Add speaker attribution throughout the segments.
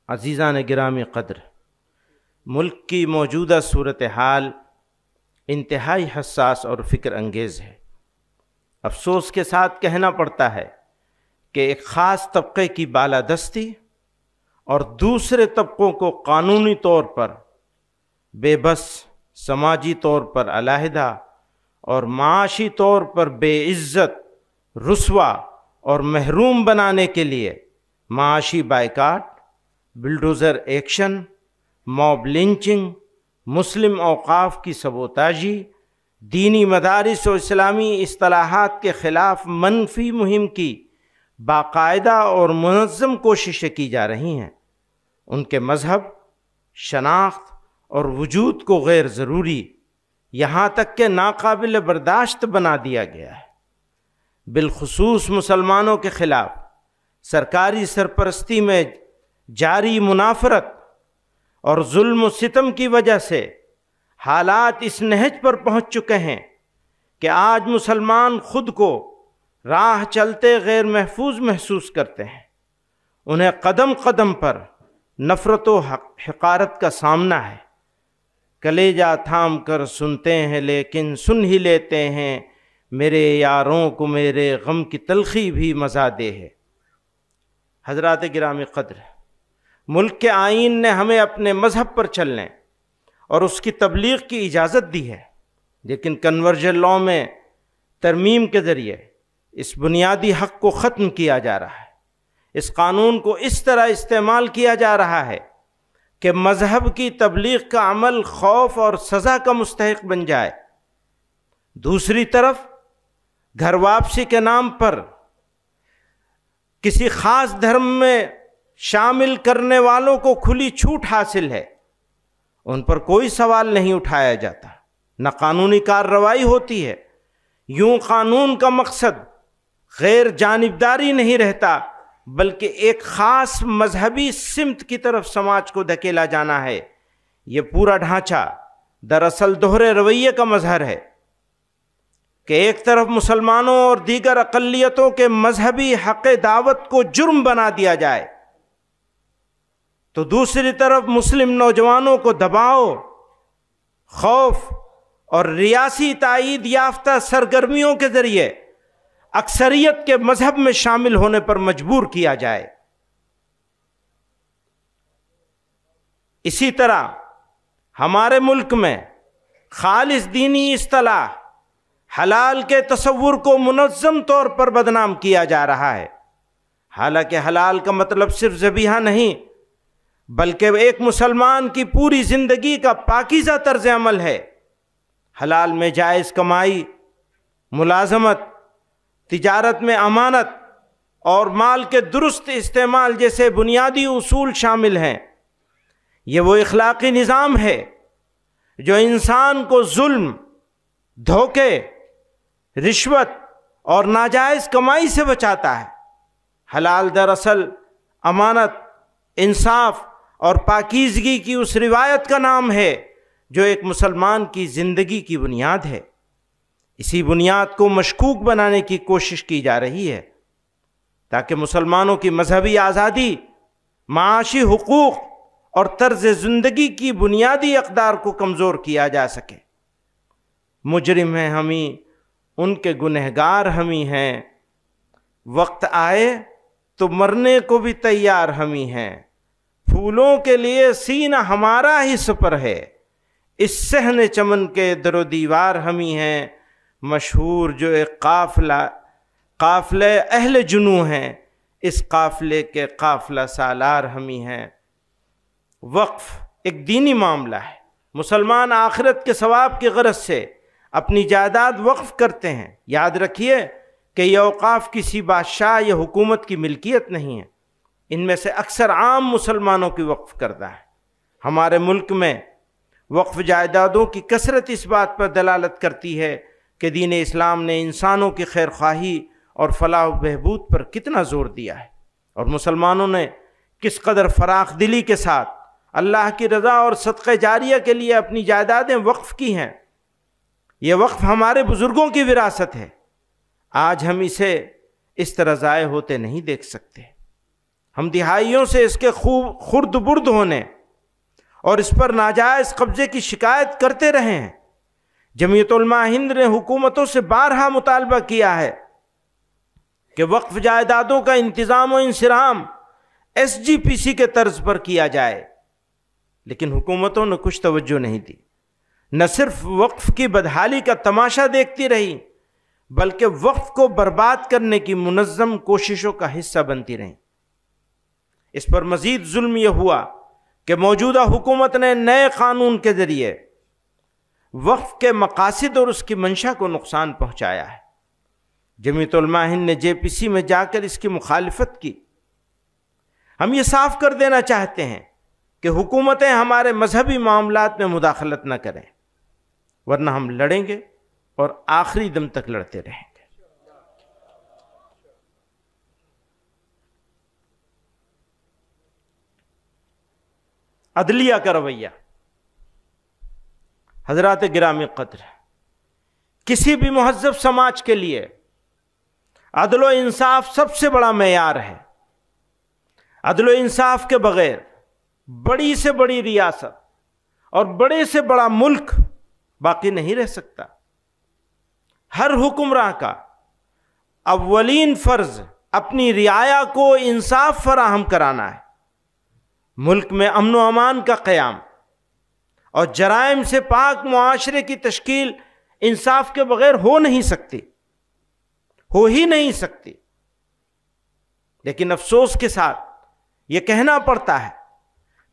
Speaker 1: عزیزان گرامی قدر، ملک کی موجودہ صورتحال انتہائی حساس اور فکر انگیز ہے۔ افسوس کے ساتھ کہنا پڑتا ہے کہ ایک خاص طبقے کی بالادستی اور دوسرے طبقوں کو قانونی طور پر بے بس، سماجی طور پر علیحدہ اور معاشی طور پر بے عزت، رسوا اور محروم بنانے کے لیے معاشی boycott, bulldozer action, mob lynching, مسلم اوقاف کی سبوتاژی، دینی مدارس و اسلامی اصطلاحات کے خلاف منفی مہم کی باقاعدہ اور منظم کوششیں کی جا رہی ہیں۔ ان کے مذہب، شناخت اور وجود کو غیر ضروری، یہاں تک کہ ناقابل برداشت بنا دیا گیا ہے۔ بالخصوص مسلمانوں کے خلاف سرکاری سرپرستی میں جاری منافرت اور ظلم و ستم کی وجہ سے حالات اس نہج پر پہنچ چکے ہیں کہ آج مسلمان خود کو راہ چلتے غیر محفوظ محسوس کرتے ہیں۔ انہیں قدم قدم پر نفرت و حقارت کا سامنا ہے۔ کلیجہ تھام کر سنتے ہیں لیکن سن ہی لیتے ہیں، میرے یاروں کو میرے غم کی تلخی بھی مزہ دے ہے۔ حضرات گرامی قدر، ملک کے آئین نے ہمیں اپنے مذہب پر چلنے اور اس کی تبلیغ کی اجازت دی ہے، لیکن کنورژن لاء میں ترمیم کے ذریعے اس بنیادی حق کو ختم کیا جا رہا ہے۔ اس قانون کو اس طرح استعمال کیا جا رہا ہے کہ مذہب کی تبلیغ کا عمل خوف اور سزا کا مستحق بن جائے۔ دوسری طرف گھر واپسی کے نام پر کسی خاص دھرم میں شامل کرنے والوں کو کھلی چھوٹ حاصل ہے، ان پر کوئی سوال نہیں اٹھایا جاتا، نہ قانونی کارروائی ہوتی ہے۔ یوں قانون کا مقصد غیر جانبداری نہیں رہتا، بلکہ ایک خاص مذہبی سمت کی طرف سماج کو دھکیلا جانا ہے۔ یہ پورا ڈھانچہ دراصل دوہرے رویے کا مظہر ہے کہ ایک طرف مسلمانوں اور دیگر اقلیتوں کے مذہبی حق دعوت کو جرم بنا دیا جائے، تو دوسری طرف مسلم نوجوانوں کو دباؤ، خوف اور ریاسی تائید یافتہ سرگرمیوں کے ذریعے اکثریت کے مذہب میں شامل ہونے پر مجبور کیا جائے۔ اسی طرح ہمارے ملک میں خالص دینی اصطلاح حلال کے تصور کو منظم طور پر بدنام کیا جا رہا ہے۔ حالانکہ حلال کا مطلب صرف ذبیحہ نہیں، بلکہ ایک مسلمان کی پوری زندگی کا پاکیزہ طرز عمل ہے۔ حلال میں جائز کمائی، ملازمت، تجارت میں امانت اور مال کے درست استعمال جیسے بنیادی اصول شامل ہیں۔ یہ وہ اخلاقی نظام ہے جو انسان کو ظلم، دھوکے، رشوت اور ناجائز کمائی سے بچاتا ہے۔ حلال دراصل امانت، انصاف اور پاکیزگی کی اس روایت کا نام ہے جو ایک مسلمان کی زندگی کی بنیاد ہے۔ اسی بنیاد کو مشکوک بنانے کی کوشش کی جا رہی ہے تاکہ مسلمانوں کی مذہبی آزادی، معاشی حقوق اور طرز زندگی کی بنیادی اقدار کو کمزور کیا جا سکے۔ مجرم ہیں ہم ہی، ان کے گنہگار ہم ہی ہیں، وقت آئے تو مرنے کو بھی تیار ہم ہی ہیں، پھولوں کے لیے سینہ ہمارا ہی سپر ہے، اس صحن چمن کے در و دیوار ہم ہی ہیں، مشہور جو ایک قافلے اہل جنوں ہیں، اس قافلے کے قافلہ سالار ہم ہی ہیں۔ وقف ایک دینی معاملہ ہے۔ مسلمان آخرت کے ثواب کی غرض سے اپنی جائیداد وقف کرتے ہیں۔ یاد رکھیے کہ یہ اوقاف کسی بادشاہ یا حکومت کی ملکیت نہیں ہے، ان میں سے اکثر عام مسلمانوں کی وقف کردہ ہے۔ ہمارے ملک میں وقف جائیدادوں کی کثرت اس بات پر دلالت کرتی ہے کہ دین اسلام نے انسانوں کی خیر خواہی اور فلاح و بہبود پر کتنا زور دیا ہے، اور مسلمانوں نے کس قدر فراخ دلی کے ساتھ اللہ کی رضا اور صدقہ جاریہ کے لیے اپنی جائیدادیں وقف کی ہیں۔ یہ وقف ہمارے بزرگوں کی وراثت ہے، آج ہم اسے اس طرح ضائع ہوتے نہیں دیکھ سکتے۔ ہم دہائیوں سے اس کے خرد برد ہونے اور اس پر ناجائز قبضے کی شکایت کرتے رہے ہیں۔ جمعیت علماء ہند نے حکومتوں سے بارہا مطالبہ کیا ہے کہ وقف جائیدادوں کا انتظام و انصرام SGPC کے طرز پر کیا جائے، لیکن حکومتوں نے کچھ توجہ نہیں دی، نہ صرف وقف کی بدحالی کا تماشا دیکھتی رہی بلکہ وقف کو برباد کرنے کی منظم کوششوں کا حصہ بنتی رہیں۔ اس پر مزید ظلم یہ ہوا کہ موجودہ حکومت نے نئے قانون کے ذریعے وقف کے مقاصد اور اس کی منشا کو نقصان پہنچایا ہے۔ جمعیت علماء ہند نے JPC میں جا کر اس کی مخالفت کی۔ ہم یہ صاف کر دینا چاہتے ہیں کہ حکومتیں ہمارے مذہبی معاملات میں مداخلت نہ کریں، ورنہ ہم لڑیں گے اور آخری دم تک لڑتے رہیں گے۔ عدلیہ کا رویہ، حضرات گرامی قدر، کسی بھی مہذب سماج کے لیے عدل و انصاف سب سے بڑا معیار ہے۔ عدل و انصاف کے بغیر بڑی سے بڑی ریاست اور بڑے سے بڑا ملک باقی نہیں رہ سکتا۔ ہر حکمراں کا اولین فرض اپنی رعایا کو انصاف فراہم کرانا ہے۔ ملک میں امن و امان کا قیام اور جرائم سے پاک معاشرے کی تشکیل انصاف کے بغیر ہو نہیں سکتی، ہو ہی نہیں سکتی۔ لیکن افسوس کے ساتھ یہ کہنا پڑتا ہے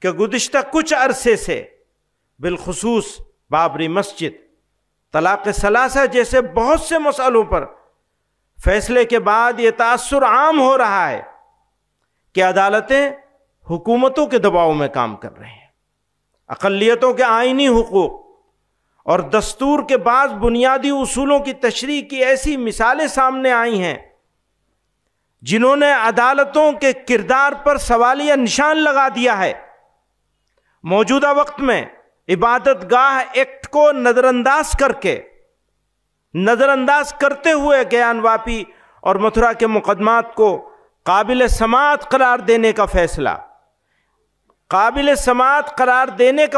Speaker 1: کہ گزشتہ کچھ عرصے سے، بالخصوص بابری مسجد، طلاق ثلاثہ جیسے بہت سے مسئلوں پر فیصلے کے بعد یہ تاثر عام ہو رہا ہے کہ عدالتیں حکومتوں کے دباؤ میں کام کر رہے ہیں۔ اقلیتوں کے آئینی حقوق اور دستور کے بعض بنیادی اصولوں کی تشریح کی ایسی مثالیں سامنے آئی ہیں جنہوں نے عدالتوں کے کردار پر سوالیہ نشان لگا دیا ہے۔ موجودہ وقت میں عبادت گاہ ایکٹ کو نظر انداز کرتے ہوئے گیان واپی اور متھرا کے مقدمات کو قابل سماعت قرار دینے کا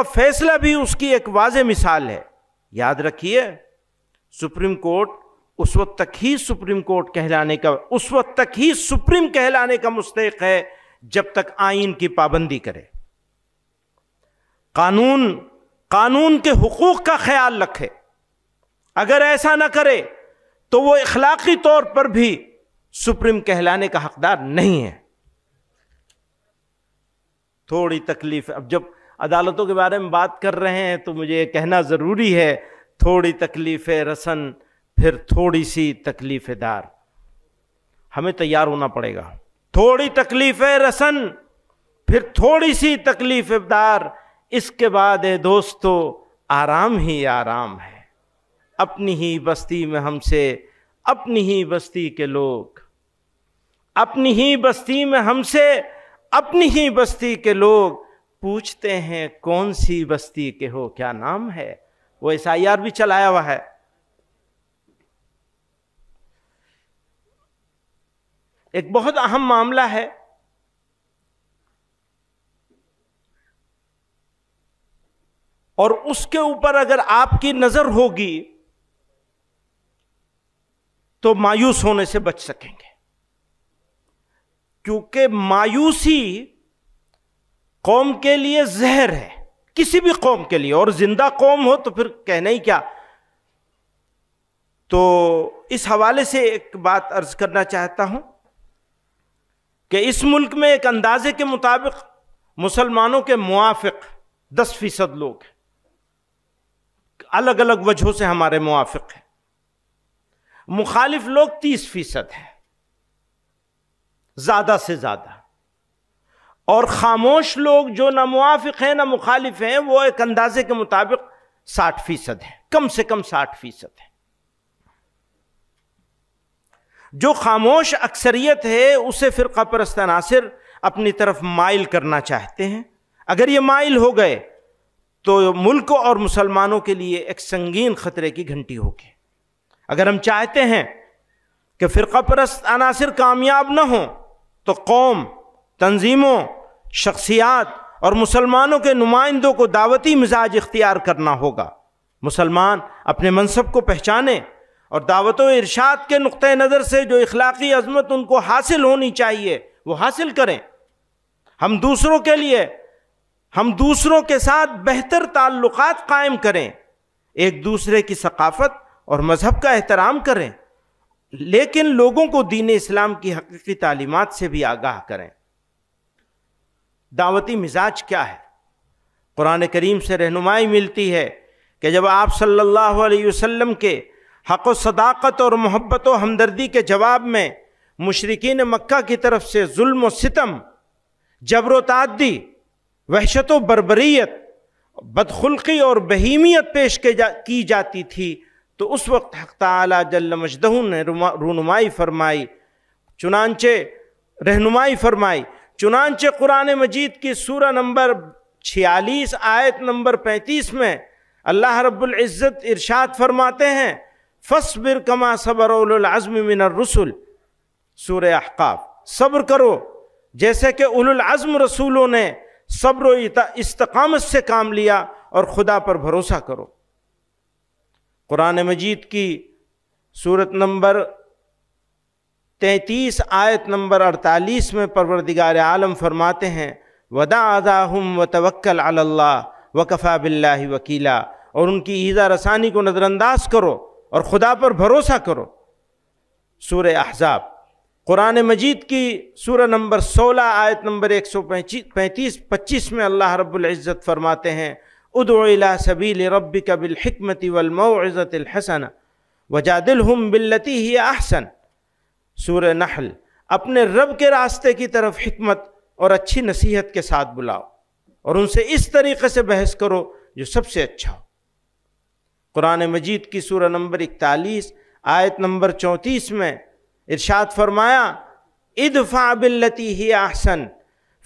Speaker 1: فیصلہ بھی اس کی ایک واضح مثال ہے۔ یاد رکھیے، سپریم کورٹ اس وقت تک ہی سپریم کہلانے کا مستحق ہے جب تک آئین کی پابندی کرے، قانون کے حقوق کا خیال رکھے۔ اگر ایسا نہ کرے تو وہ اخلاقی طور پر بھی سپریم کہلانے کا حقدار نہیں ہے۔ تھوڑی تکلیف، اب جب عدالتوں کے بارے میں بات کر رہے ہیں تو مجھے یہ کہنا ضروری ہے، تھوڑی تکلیف رسن پھر تھوڑی سی تکلیف دار، ہمیں تیار ہونا پڑے گا۔ تھوڑی تکلیف رسن پھر تھوڑی سی تکلیف دار، اس کے بعد دوستو آرام ہی آرام ہے۔ اپنی ہی بستی میں ہم سے، اپنی ہی بستی کے لوگ، اپنی ہی بستی میں ہم سے، اپنی ہی بستی کے لوگ پوچھتے ہیں کون سی بستی کے ہو، کیا نام ہے؟ وہ SIR بھی چلایا ہوا ہے۔ ایک بہت اہم معاملہ ہے، اور اس کے اوپر اگر آپ کی نظر ہوگی تو مایوس ہونے سے بچ سکیں گے، کیونکہ مایوسی قوم کے لیے زہر ہے، کسی بھی قوم کے لیے، اور زندہ قوم ہو تو پھر کہنا ہی کیا۔ تو اس حوالے سے ایک بات عرض کرنا چاہتا ہوں کہ اس ملک میں ایک اندازے کے مطابق مسلمانوں کے موافق 10% لوگ ہیں، الگ الگ وجہوں سے ہمارے موافق ہیں، مخالف لوگ 30% ہیں زیادہ سے زیادہ، اور خاموش لوگ جو نہ موافق ہیں نہ مخالف ہیں وہ ایک اندازے کے مطابق 60% ہیں، کم سے کم 60% ہیں۔ جو خاموش اکثریت ہے اسے فرقہ پرست عناصر اپنی طرف مائل کرنا چاہتے ہیں۔ اگر یہ مائل ہو گئے تو ملک اور مسلمانوں کے لیے ایک سنگین خطرے کی گھنٹی ہوگی۔ اگر ہم چاہتے ہیں کہ فرقہ پرست عناصر کامیاب نہ ہوں تو قوم تنظیموں، شخصیات اور مسلمانوں کے نمائندوں کو دعوتی مزاج اختیار کرنا ہوگا۔ مسلمان اپنے منصب کو پہچانے اور دعوت و ارشاد کے نقطہ نظر سے جو اخلاقی عظمت ان کو حاصل ہونی چاہیے وہ حاصل کریں۔ ہم دوسروں کے ساتھ بہتر تعلقات قائم کریں، ایک دوسرے کی ثقافت اور مذہب کا احترام کریں، لیکن لوگوں کو دین اسلام کی حقیقی تعلیمات سے بھی آگاہ کریں۔ دعوتی مزاج کیا ہے؟ قرآن کریم سے رہنمائی ملتی ہے کہ جب آپ صلی اللہ علیہ وسلم کے حق و صداقت اور محبت و ہمدردی کے جواب میں مشرکین مکہ کی طرف سے ظلم و ستم، جبر و تعدی، وحشت و بربریت، بدخلقی اور بہیمیت پیش کی جاتی تھی، تو اس وقت حق تعالی جل مجدہ نے رہنمائی فرمائی۔ چنانچہ قرآن مجید کی سورہ نمبر 46 آیت نمبر 35 میں اللہ رب العزت ارشاد فرماتے ہیں، فَاصْبِرْ كَمَا صَبَرَ أُولُو الْعَزْمِ مِنَ الرُّسُلِ، سورہ احقاف، صبر کرو جیسے کہ اولو العزم رسولوں نے صبر و استقامت سے کام لیا، اور خدا پر بھروسہ کرو۔ قرآن مجید کی سورت نمبر 33 آیت نمبر 48 میں پروردگار عالم فرماتے ہیں، وَدَعْ أَذَاهُمْ وَتَوَكَّلْ عَلَى اللَّهِ وَكَفَى بِاللَّهِ وَكِيلًا، اور ان کی ایذا رسانی کو نظر انداز کرو اور خدا پر بھروسہ کرو۔ سورہ احزاب، قرآن مجید کی سورہ نمبر 16 آیت نمبر 135 میں اللہ رب العزت فرماتے ہیں، ادع الی سبیل ربک بالحکمت والموعظۃ الحسنہ وجادلہم باللتی ہی احسن۔ سورہ نحل، اپنے رب کے راستے کی طرف حکمت اور اچھی نصیحت کے ساتھ بلاؤ اور ان سے اس طریقے سے بحث کرو جو سب سے اچھا ہو۔ قرآن مجید کی سورہ نمبر 41 آیت نمبر 34 میں ارشاد فرمایا، ادفع باللتی ہی احسن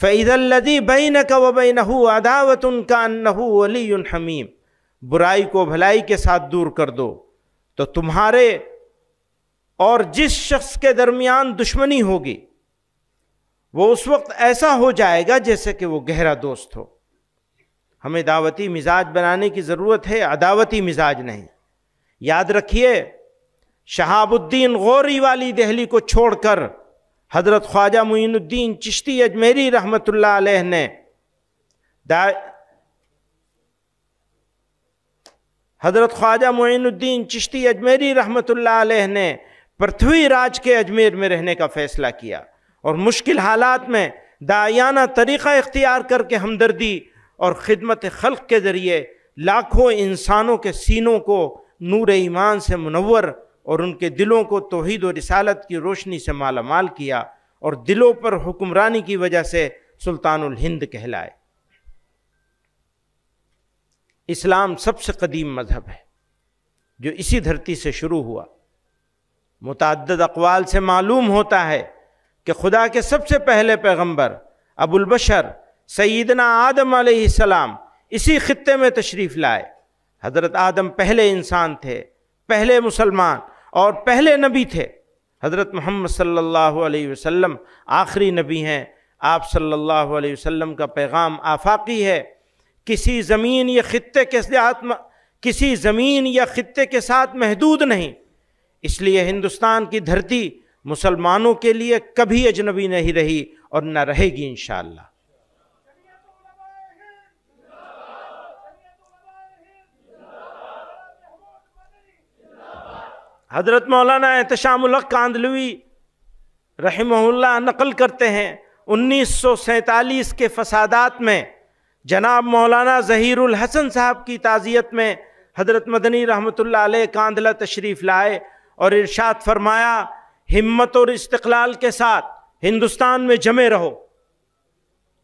Speaker 1: فاذا الذی بینک وبینہ عداوۃ کانہ ولی حمیم، برائی کو بھلائی کے ساتھ دور کر دو تو تمہارے اور جس شخص کے درمیان دشمنی ہوگی وہ اس وقت ایسا ہو جائے گا جیسے کہ وہ گہرا دوست ہو۔ ہمیں دعوتی مزاج بنانے کی ضرورت ہے، عداوتی مزاج نہیں۔ یاد رکھیے، شہاب الدین غوری والی دہلی کو چھوڑ کر حضرت خواجہ معین الدین چشتی اجمیری رحمۃ اللہ علیہ نے حضرت خواجہ معین الدین چشتی اجمیری رحمۃ اللہ علیہ نے پرتھوی راج کے اجمیر میں رہنے کا فیصلہ کیا، اور مشکل حالات میں داعیانہ طریقہ اختیار کر کے ہمدردی اور خدمت خلق کے ذریعے لاکھوں انسانوں کے سینوں کو نور ایمان سے منور اور ان کے دلوں کو توحید و رسالت کی روشنی سے مالا مال کیا، اور دلوں پر حکمرانی کی وجہ سے سلطان الہند کہلائے۔ اسلام سب سے قدیم مذہب ہے جو اسی دھرتی سے شروع ہوا۔ متعدد اقوال سے معلوم ہوتا ہے کہ خدا کے سب سے پہلے پیغمبر ابو البشر سیدنا آدم علیہ السلام اسی خطے میں تشریف لائے۔ حضرت آدم پہلے انسان تھے، پہلے مسلمان اور پہلے نبی تھے۔ حضرت محمد صلی اللہ علیہ وسلم آخری نبی ہیں۔ آپ صلی اللہ علیہ وسلم کا پیغام آفاقی ہے، کسی زمین یا خطے کے ساتھ محدود نہیں۔ اس لیے ہندوستان کی دھرتی مسلمانوں کے لیے کبھی اجنبی نہیں رہی اور نہ رہے گی انشاءاللہ۔ حضرت مولانا احتشام الحق کاندھلوی رحمہ اللہ نقل کرتے ہیں، 1947 کے فسادات میں جناب مولانا ظہیر الحسن صاحب کی تعزیت میں حضرت مدنی رحمۃ اللہ علیہ کاندھلہ تشریف لائے اور ارشاد فرمایا، ہمت اور استقلال کے ساتھ ہندوستان میں جمے رہو۔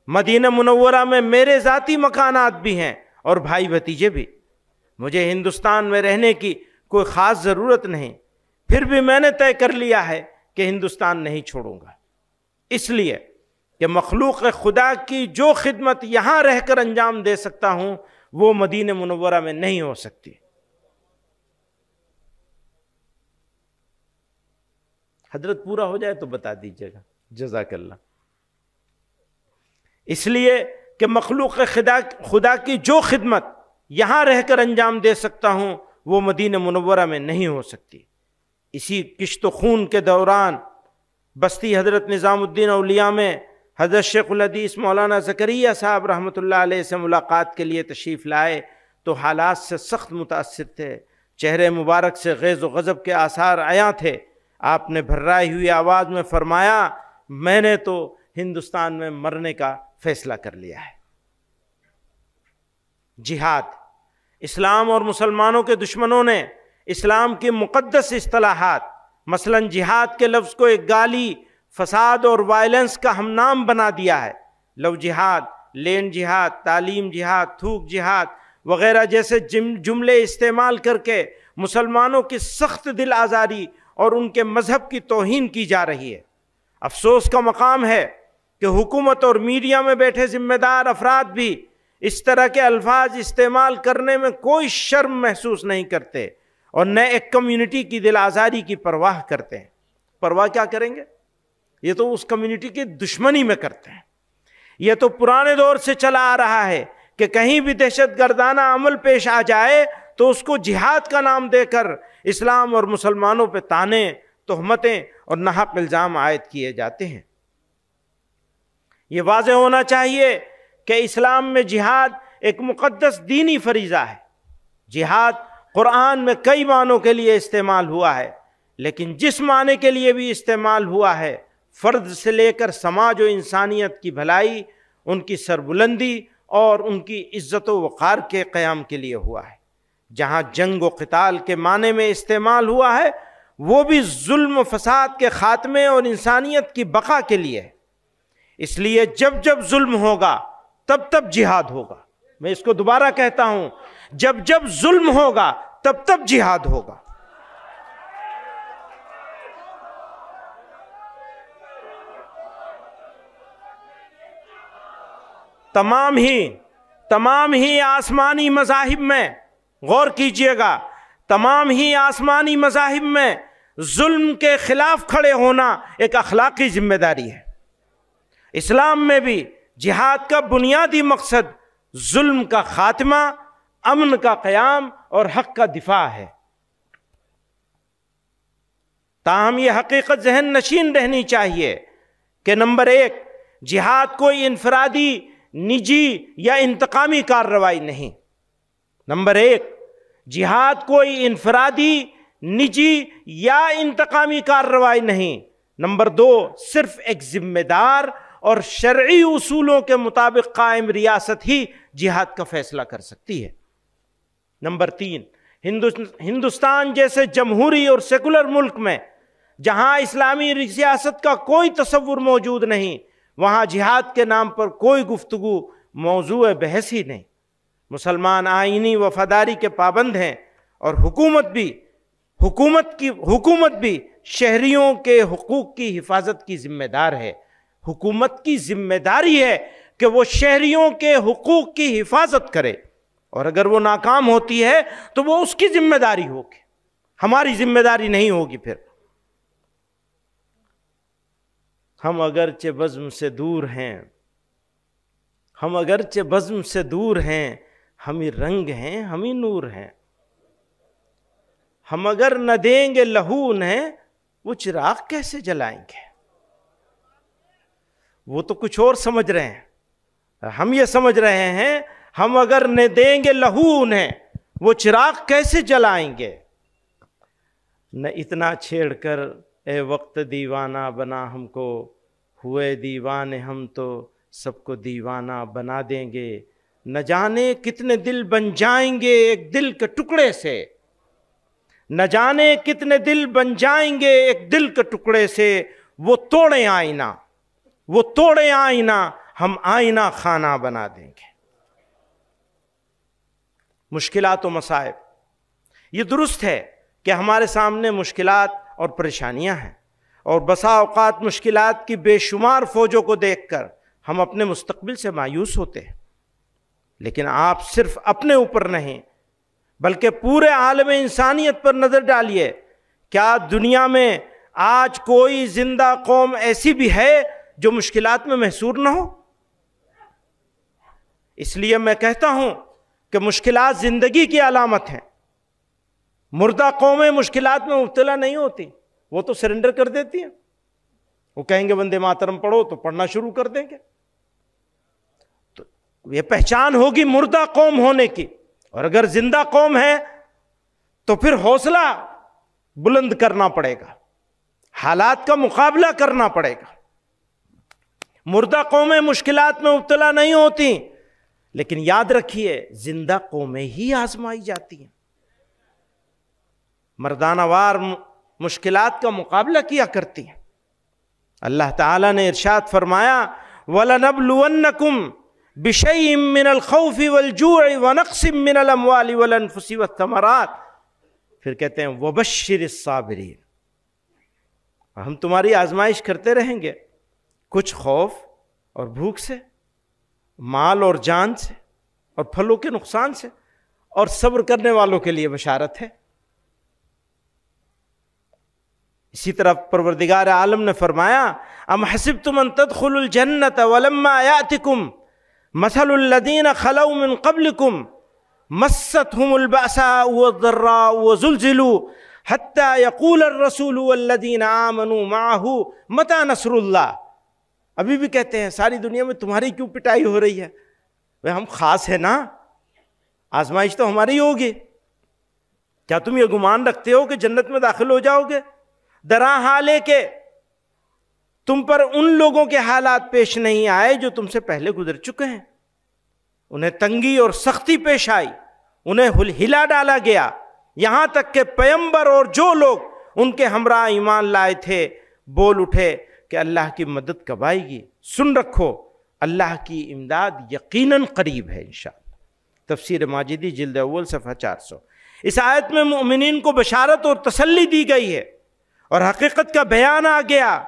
Speaker 1: مدینہ منورہ میں میرے ذاتی مکانات بھی ہیں اور بھائی بھتیجے بھی، مجھے ہندوستان میں رہنے کی کوئی خاص ضرورت نہیں، پھر بھی میں نے طے کر لیا ہے کہ ہندوستان نہیں چھوڑوں گا، اس لیے کہ مخلوق خدا کی جو خدمت یہاں رہ کر انجام دے سکتا ہوں وہ مدینہ منورہ میں نہیں ہو سکتی۔ حضرت پورا ہو جائے تو بتا دیجیے گا، جزاک اللہ۔ اس لیے کہ مخلوق خدا کی جو خدمت یہاں رہ کر انجام دے سکتا ہوں وہ مدینہ منورہ میں نہیں ہو سکتی۔ اسی کشت و خون کے دوران بستی حضرت نظام الدین اولیاء میں حضرت شیخ الحدیث مولانا زکریا صاحب رحمۃ اللہ علیہ سے ملاقات کے لیے تشریف لائے تو حالات سے سخت متاثر تھے، چہرے مبارک سے غیظ و غضب کے آثار عیاں تھے۔ آپ نے بھررائی ہوئی آواز میں فرمایا، میں نے تو ہندوستان میں مرنے کا فیصلہ کر لیا ہے۔ جہاد، اسلام اور مسلمانوں کے دشمنوں نے اسلام کی مقدس اصطلاحات مثلا جہاد کے لفظ کو ایک گالی، فساد اور وائلنس کا ہم نام بنا دیا ہے۔ لو جہاد، لینڈ جہاد، تعلیم جہاد، تھوک جہاد وغیرہ جیسے جملے استعمال کر کے مسلمانوں کی سخت دل آزاری اور ان کے مذہب کی توہین کی جا رہی ہے۔ افسوس کا مقام ہے کہ حکومت اور میڈیا میں بیٹھے ذمہ دار افراد بھی اس طرح کے الفاظ استعمال کرنے میں کوئی شرم محسوس نہیں کرتے اور نہ ایک کمیونٹی کی دل آزاری کی پرواہ کرتے ہیں۔ پرواہ کیا کریں گے؟ یہ تو اس کمیونٹی کی دشمنی میں کرتے ہیں۔ یہ تو پرانے دور سے چلا آ رہا ہے کہ کہیں بھی دہشت گردانہ عمل پیش آ جائے تو اس کو جہاد کا نام دے کر اسلام اور مسلمانوں پہ طعنے، تہمتیں اور ناحق الزام عائد کیے جاتے ہیں۔ یہ واضح ہونا چاہیے کہ اسلام میں جہاد ایک مقدس دینی فریضہ ہے۔ جہاد قرآن میں کئی معنوں کے لیے استعمال ہوا ہے، لیکن جس معنی کے لیے بھی استعمال ہوا ہے فرد سے لے کر سماج و انسانیت کی بھلائی، ان کی سربلندی اور ان کی عزت و وقار کے قیام کے لیے ہوا ہے۔ جہاں جنگ و قتال کے معنی میں استعمال ہوا ہے وہ بھی ظلم و فساد کے خاتمے اور انسانیت کی بقا کے لیے ہے۔ اس لیے جب جب ظلم ہوگا تب تب جہاد ہوگا۔ میں اس کو دوبارہ کہتا ہوں، جب جب ظلم ہوگا تب تب جہاد ہوگا۔ تمام ہی آسمانی مذاہب میں غور کیجئے گا، تمام ہی آسمانی مذاہب میں ظلم کے خلاف کھڑے ہونا ایک اخلاقی ذمہ داری ہے۔ اسلام میں بھی جہاد کا بنیادی مقصد ظلم کا خاتمہ، امن کا قیام اور حق کا دفاع ہے۔ تاہم یہ حقیقت ذہن نشین رہنی چاہیے کہ نمبر ایک، جہاد کوئی انفرادی، نجی یا انتقامی کارروائی نہیں۔ نمبر ایک، جہاد کوئی انفرادی، نجی یا انتقامی کارروائی نہیں۔ نمبر دو، صرف ایک ذمہ دار اور شرعی اصولوں کے مطابق قائم ریاست ہی جہاد کا فیصلہ کر سکتی ہے۔ نمبر تین، ہندوستان جیسے جمہوری اور سیکولر ملک میں جہاں اسلامی سیاست کا کوئی تصور موجود نہیں، وہاں جہاد کے نام پر کوئی گفتگو موضوع بحث ہی نہیں۔ مسلمان آئینی وفاداری کے پابند ہیں اور حکومت بھی شہریوں کے حقوق کی حفاظت کی ذمہ دار ہے۔ حکومت کی ذمہ داری ہے کہ وہ شہریوں کے حقوق کی حفاظت کرے، اور اگر وہ ناکام ہوتی ہے تو وہ اس کی ذمہ داری ہوگی، ہماری ذمہ داری نہیں ہوگی۔ پھر ہم اگرچہ بزم سے دور ہیں، ہمیں رنگ ہیں، ہمیں نور ہیں۔ ہم اگر نہ دیں گے لہو انہیں، وہ چراغ کیسے جلائیں گے؟ وہ تو کچھ اور سمجھ رہے ہیں، ہم یہ سمجھ رہے ہیں ہم اگر نہ دیں گے لہو انہیں، وہ چراغ کیسے جلائیں گے؟ نہ اتنا چھیڑ کر اے وقت دیوانہ بنا ہم کو، ہوئے دیوانے ہم تو سب کو دیوانہ بنا دیں گے۔ نہ جانے کتنے دل بن جائیں گے ایک دل کے ٹکڑے سے، نہ جانے کتنے دل بن جائیں گے ایک دل کے ٹکڑے سے، وہ توڑیں آئینہ ہم آئینہ خانہ بنا دیں گے۔ مشکلات و مصائب، یہ درست ہے کہ ہمارے سامنے مشکلات اور پریشانیاں ہیں، اور بسا اوقات مشکلات کی بے شمار فوجوں کو دیکھ کر ہم اپنے مستقبل سے مایوس ہوتے ہیں، لیکن آپ صرف اپنے اوپر نہیں بلکہ پورے عالم انسانیت پر نظر ڈالیے۔ کیا دنیا میں آج کوئی زندہ قوم ایسی بھی ہے جو مشکلات میں محصور نہ ہو؟ اس لیے میں کہتا ہوں کہ مشکلات زندگی کی علامت ہیں. مردہ قومیں مشکلات میں مبتلا نہیں ہوتی، وہ تو سرنڈر کر دیتی ہیں. وہ کہیں گے وندے ماترم پڑھو تو پڑھنا شروع کر دیں گے. تو یہ پہچان ہوگی مردہ قوم ہونے کی. اور اگر زندہ قوم ہے تو پھر حوصلہ بلند کرنا پڑے گا، حالات کا مقابلہ کرنا پڑے گا. مردہ قومیں مشکلات میں مبتلا نہیں ہوتی، لیکن یاد رکھیے زندہ قومیں ہی آزمائی جاتی ہیں. مردانہ وار مشکلات کا مقابلہ کیا کرتی ہیں. اللہ تعالیٰ نے ارشاد فرمایا وَلَنَبْلُوَنَّكُمْ بِشَيْءٍ مِّنَ الْخَوْفِ وَالْجُوعِ وَنَقْصٍ مِّنَ الْأَمْوَالِ وَالْأَنفُسِ وَالثَّمَرَاتِ. پھر کہتے ہیں وَبَشِّرِ الصَّابِرِينَ. ہم تمہاری آزمائش کرتے رہیں گے، کچھ خوف اور بھوک سے، مال اور جان سے، اور پھلوں کے نقصان سے، اور صبر کرنے والوں کے لیے بشارت ہے. اسی طرح پروردگار عالم نے فرمایا ام حسبتم ان تدخلوا الجنة ولما يأتكم مثل الذين خلوا من قبلكم مستهم البأساء والضراء وزلزلوا حتى يقول الرسول والذين آمنوا معه متى نصر الله. ابھی بھی کہتے ہیں ساری دنیا میں تمہاری کیوں پٹائی ہو رہی ہے؟ ہم خاص ہیں نا، آزمائش تو ہماری ہوگی. کیا تم یہ گمان رکھتے ہو کہ جنت میں داخل ہو جاؤ گے؟ درا حال ہے کہ تم پر ان لوگوں کے حالات پیش نہیں آئے جو تم سے پہلے گزر چکے ہیں. انہیں تنگی اور سختی پیش آئی، انہیں ہلا ڈالا گیا، یہاں تک کہ پیغمبر اور جو لوگ ان کے ہمراہ ایمان لائے تھے بول اٹھے کہ اللہ کی مدد کب آئے گی. سن رکھو اللہ کی امداد یقیناً قریب ہے انشاءاللہ. تفسیر ماجدی جلد اول صفحہ 400. اس آیت میں مومنین کو بشارت اور تسلی دی گئی ہے، اور حقیقت کا بیان آ گیا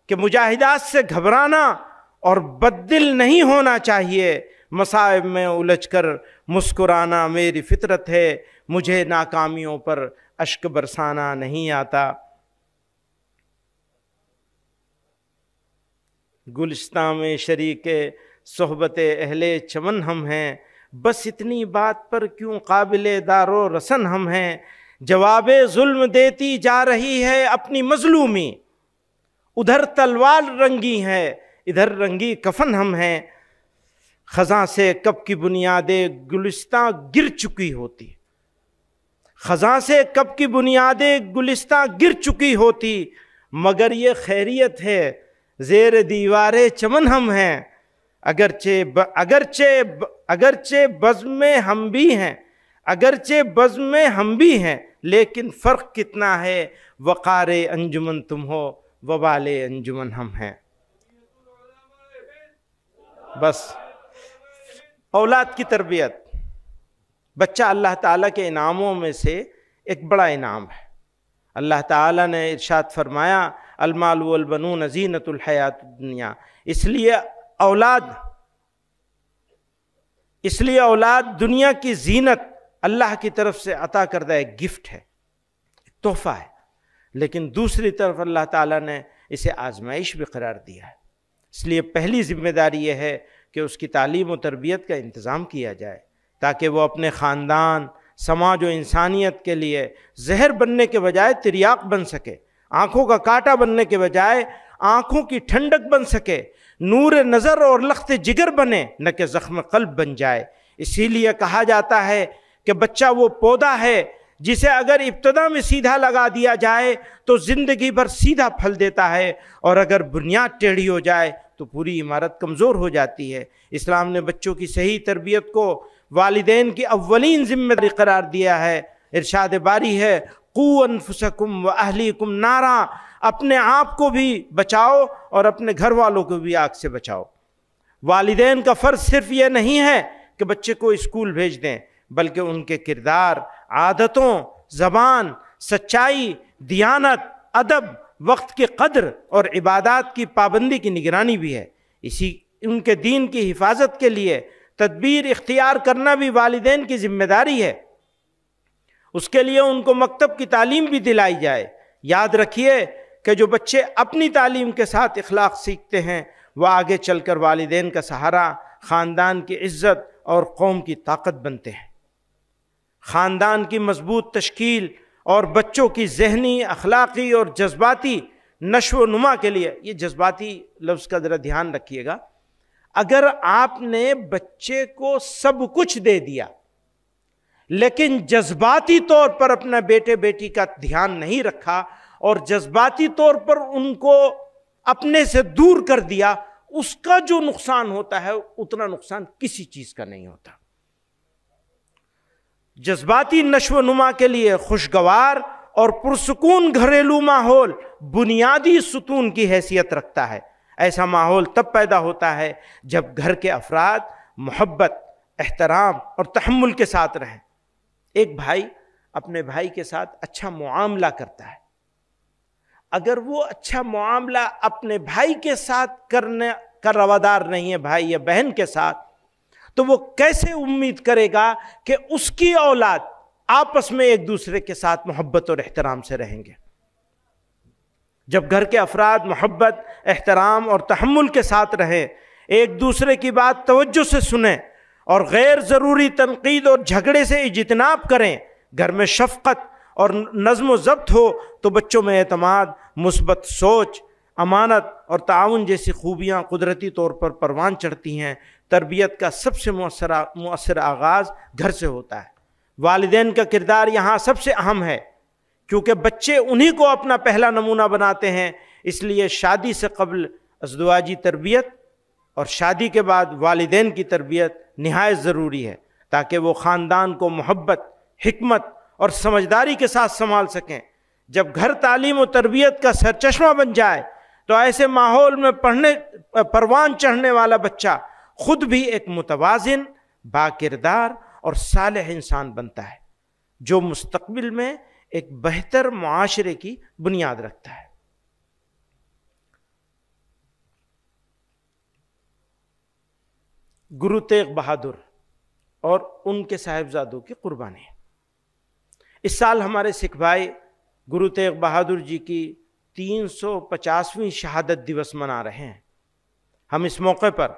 Speaker 1: کہ مجاہدات سے گھبرانا اور بددل نہیں ہونا چاہیے. مصائب میں الجھ کر مسکرانا میری فطرت ہے، مجھے ناکامیوں پر اشک برسانا نہیں آتا. گلستان میں شریک صحبت اہل چمن ہم ہیں، بس اتنی بات پر کیوں قابل دار و رسن ہم ہیں. جواب ظلم دیتی جا رہی ہے اپنی مظلومی، ادھر تلوار رنگی ہے ادھر رنگی کفن ہم ہیں. خزاں سے کب کی بنیادیں گلستاں گر چکی ہوتی، خزاں سے کب کی بنیادیں گلستاں گر چکی ہوتی، مگر یہ خیریت ہے زیر دیوار چمن ہم ہیں. اگرچہ بزم میں ہم بھی ہیں، اگرچہ بزم میں ہم بھی ہیں، لیکن فرق کتنا ہے، وقار انجمن تم ہو وبال انجمن ہم ہیں. بس اولاد کی تربیت، بچہ اللہ تعالیٰ کے انعاموں میں سے ایک بڑا انعام ہے. اللہ تعالیٰ نے ارشاد فرمایا المال والبنون زینۃ الحیات الدنیا. اس لیے اولاد دنیا کی زینت اللہ کی طرف سے عطا کردہ ایک گفٹ ہے، ایک تحفہ ہے. لیکن دوسری طرف اللہ تعالیٰ نے اسے آزمائش بھی قرار دیا ہے. اس لیے پہلی ذمہ داری یہ ہے کہ اس کی تعلیم و تربیت کا انتظام کیا جائے، تاکہ وہ اپنے خاندان، سماج و انسانیت کے لیے زہر بننے کے بجائے تریاق بن سکے، آنکھوں کا کانٹا بننے کے بجائے آنکھوں کی ٹھنڈک بن سکے، نور نظر اور لخت جگر بنے، نہ کہ زخم قلب بن جائے. اسی لیے کہا جاتا ہے کہ بچہ وہ پودا ہے جسے اگر ابتدا میں سیدھا لگا دیا جائے تو زندگی بھر سیدھا پھل دیتا ہے، اور اگر بنیاد ٹیڑھی ہو جائے تو پوری عمارت کمزور ہو جاتی ہے. اسلام نے بچوں کی صحیح تربیت کو والدین کی اولین ذمہ داری قرار دیا ہے. ارشاد باری ہے قوا انفسکم واہلیکم نارا، اپنے آپ کو بھی بچاؤ اور اپنے گھر والوں کو بھی آگ سے بچاؤ. والدین کا فرض صرف یہ نہیں ہے کہ بچے کو اسکول بھیج دیں، بلکہ ان کے کردار، عادتوں، زبان، سچائی، دیانت، ادب، وقت کی قدر اور عبادات کی پابندی کی نگرانی بھی ہے. ان کے دین کی حفاظت کے لیے تدبیر اختیار کرنا بھی والدین کی ذمہ داری ہے. اس کے لیے ان کو مکتب کی تعلیم بھی دلائی جائے. یاد رکھیے کہ جو بچے اپنی تعلیم کے ساتھ اخلاق سیکھتے ہیں وہ آگے چل کر والدین کا سہارا، خاندان کی عزت اور قوم کی طاقت بنتے ہیں۔ خاندان کی مضبوط تشکیل اور بچوں کی ذہنی، اخلاقی اور جذباتی نشو و نما کے لیے، یہ جذباتی لفظ کا ذرا دھیان رکھیے گا، اگر آپ نے بچے کو سب کچھ دے دیا لیکن جذباتی طور پر اپنا بیٹے بیٹی کا دھیان نہیں رکھا اور جذباتی طور پر ان کو اپنے سے دور کر دیا، اس کا جو نقصان ہوتا ہے اتنا نقصان کسی چیز کا نہیں ہوتا۔ جذباتی نشو و نما کے لیے خوشگوار اور پرسکون گھریلو ماحول بنیادی ستون کی حیثیت رکھتا ہے۔ ایسا ماحول تب پیدا ہوتا ہے جب گھر کے افراد محبت، احترام اور تحمل کے ساتھ رہیں۔ ایک بھائی اپنے بھائی کے ساتھ اچھا معاملہ کرتا ہے، اگر وہ اچھا معاملہ اپنے بھائی کے ساتھ کرنے کا روادار نہیں ہے، بھائی یا بہن کے ساتھ، تو وہ کیسے امید کرے گا کہ اس کی اولاد آپس میں ایک دوسرے کے ساتھ محبت اور احترام سے رہیں گے؟ جب گھر کے افراد محبت، احترام اور تحمل کے ساتھ رہیں، ایک دوسرے کی بات توجہ سے سنیں اور غیر ضروری تنقید اور جھگڑے سے اجتناب کریں، گھر میں شفقت اور نظم و ضبط ہو، تو بچوں میں اعتماد، مثبت سوچ، امانت اور تعاون جیسی خوبیاں قدرتی طور پر پروان چڑھتی ہیں۔ تربیت کا سب سے مؤثر آغاز گھر سے ہوتا ہے۔ والدین کا کردار یہاں سب سے اہم ہے، کیونکہ بچے انہی کو اپنا پہلا نمونہ بناتے ہیں۔ اس لیے شادی سے قبل ازدواجی تربیت اور شادی کے بعد والدین کی تربیت نہایت ضروری ہے، تاکہ وہ خاندان کو محبت، حکمت اور سمجھداری کے ساتھ سنبھال سکیں۔ جب گھر تعلیم و تربیت کا سرچشمہ بن جائے تو ایسے ماحول میں پروان چڑھنے والا بچہ خود بھی ایک متوازن، باکردار اور صالح انسان بنتا ہے، جو مستقبل میں ایک بہتر معاشرے کی بنیاد رکھتا ہے۔ گرو تیغ بہادر اور ان کے صاحبزادوں کی قربانی۔ اس سال ہمارے سکھ بھائی گرو تیغ بہادر جی کی 350ویں شہادت دیوس منا رہے ہیں۔ ہم اس موقع پر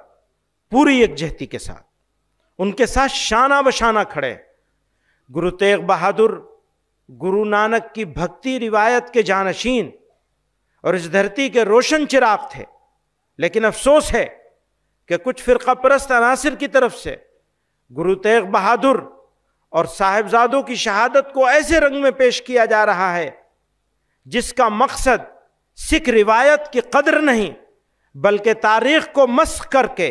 Speaker 1: پوری یکجہتی کے ساتھ ان کے ساتھ شانہ بشانہ کھڑے۔ گرو تیغ بہادر گرو نانک کی بھکتی روایت کے جانشین اور اس دھرتی کے روشن چراغ تھے، لیکن افسوس ہے کہ کچھ فرقہ پرست عناصر کی طرف سے گرو تیغ بہادر اور صاحبزادوں کی شہادت کو ایسے رنگ میں پیش کیا جا رہا ہے جس کا مقصد سکھ روایت کی قدر نہیں بلکہ تاریخ کو مسخ کر کے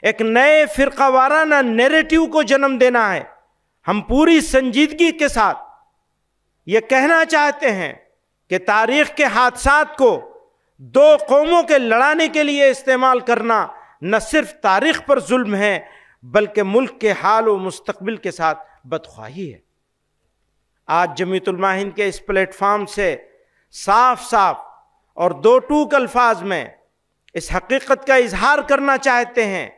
Speaker 1: ایک نئے فرقہ وارانہ نیریٹو کو جنم دینا ہے۔ ہم پوری سنجیدگی کے ساتھ یہ کہنا چاہتے ہیں کہ تاریخ کے حادثات کو دو قوموں کے لڑانے کے لیے استعمال کرنا نہ صرف تاریخ پر ظلم ہے بلکہ ملک کے حال و مستقبل کے ساتھ بدخواہی ہے۔ آج جمیعت علماء ہند کے اس پلیٹ فارم سے صاف صاف اور دو ٹوک الفاظ میں اس حقیقت کا اظہار کرنا چاہتے ہیں